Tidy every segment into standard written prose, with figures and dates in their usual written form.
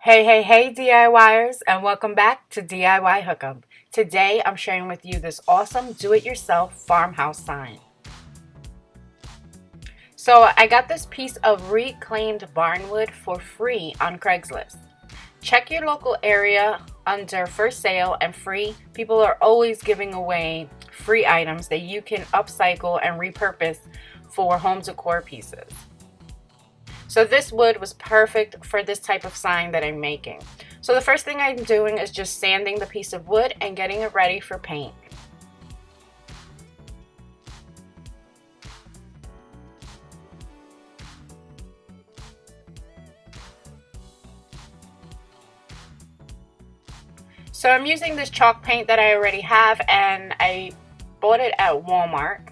Hey DIYers, and welcome back to DIY Hookup. Today I'm sharing with you this awesome do-it-yourself farmhouse sign. So I got this piece of reclaimed barnwood for free on Craigslist. Check your local area under for sale and free. People are always giving away free items that you can upcycle and repurpose for home decor pieces. So this wood was perfect for this type of sign that I'm making. So the first thing I'm doing is just sanding the piece of wood and getting it ready for paint. So I'm using this chalk paint that I already have, and I bought it at Walmart.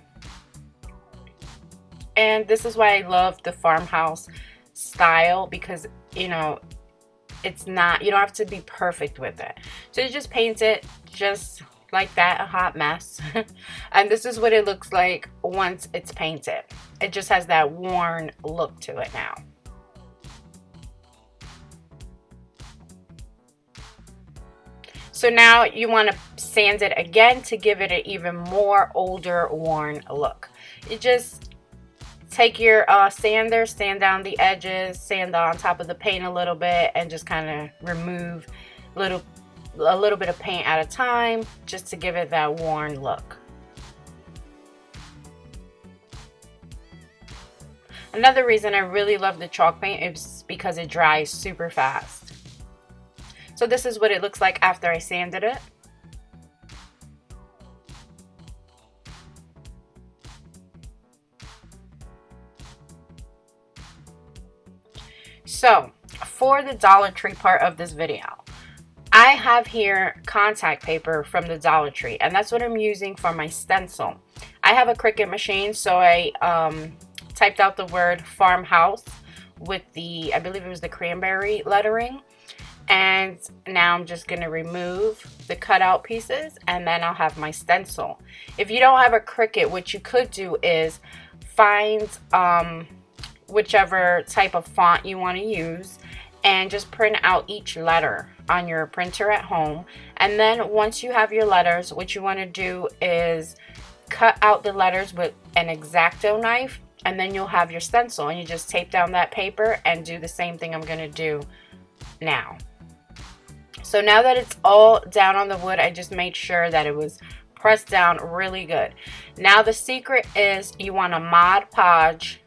And this is why I love the farmhouse style, because it's not, you don't have to be perfect with it. So you just paint it just like that, a hot mess. And this is what it looks like once it's painted. It just has that worn look to it now. So now you want to sand it again to give it an even more older, worn look. You just take your sander, sand down the edges, sand on top of the paint a little bit, and just kind of remove a little bit of paint at a time, just to give it that worn look. Another reason I really love the chalk paint is because it dries super fast. So this is what it looks like after I sanded it. So for the Dollar Tree part of this video, I have here contact paper from the Dollar Tree, and that's what I'm using for my stencil. I have a Cricut machine, so I typed out the word farmhouse with the, I believe it was the cranberry lettering. And now I'm just going to remove the cutout pieces, and then I'll have my stencil. If you don't have a Cricut, what you could do is find whichever type of font you want to use and just print out each letter on your printer at home. And then once you have your letters, what you want to do is cut out the letters with an X-Acto knife, and then you'll have your stencil, and you just tape down that paper and do the same thing I'm going to do now. So now that it's all down on the wood, I just made sure that it was pressed down really good. Now the secret is you want to Mod Podge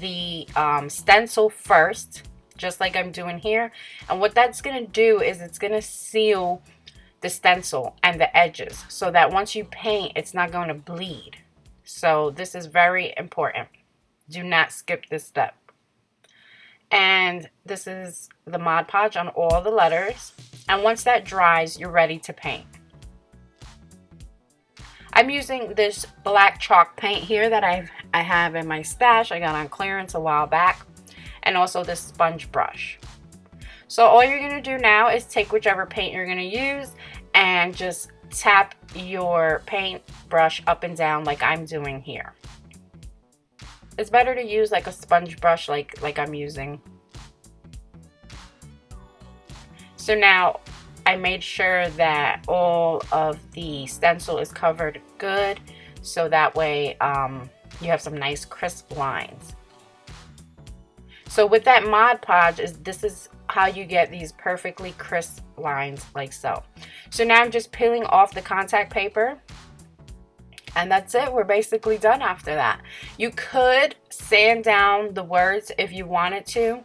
the stencil first, just like I'm doing here. And what that's going to do is it's going to seal the stencil and the edges, so that once you paint, it's not going to bleed. So this is very important. Do not skip this step. And this is the Mod Podge on all the letters. And once that dries, you're ready to paint. I'm using this black chalk paint here that I have in my stash. I got on clearance a while back. And also this sponge brush. So all you're going to do now is take whichever paint you're going to use and just tap your paint brush up and down like I'm doing here. It's better to use like a sponge brush like I'm using. So now I made sure that all of the stencil is covered good, so that way you have some nice crisp lines. So with that Mod Podge, this is how you get these perfectly crisp lines like so. So now I'm just peeling off the contact paper. And that's it. We're basically done after that. You could sand down the words if you wanted to.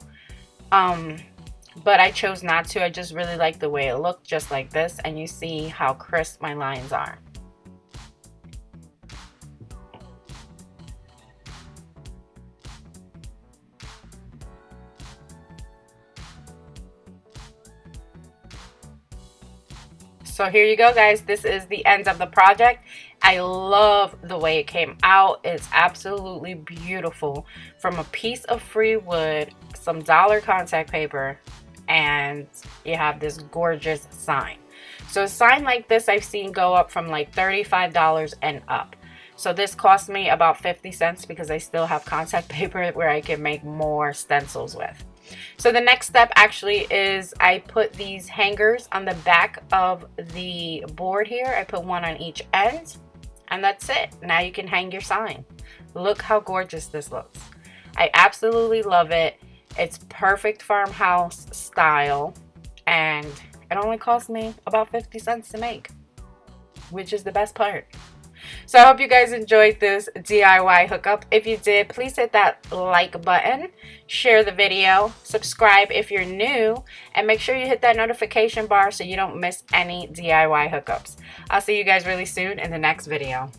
But I chose not to. I just really like the way it looked just like this. And you see how crisp my lines are. So here you go, guys. This is the end of the project. I love the way it came out. It's absolutely beautiful. From a piece of free wood, some dollar contact paper, and you have this gorgeous sign. So a sign like this I've seen go up from like $35 and up. So this cost me about 50 cents because I still have contact paper where I can make more stencils with. So the next step actually is I put these hangers on the back of the board here. I put one on each end, and that's it. Now you can hang your sign. Look how gorgeous this looks. I absolutely love it. It's perfect farmhouse style, and it only cost me about 50 cents to make, which is the best part. So I hope you guys enjoyed this DIY hookup. If you did, please hit that like button, share the video, subscribe if you're new, and make sure you hit that notification bar so you don't miss any DIY hookups. I'll see you guys really soon in the next video.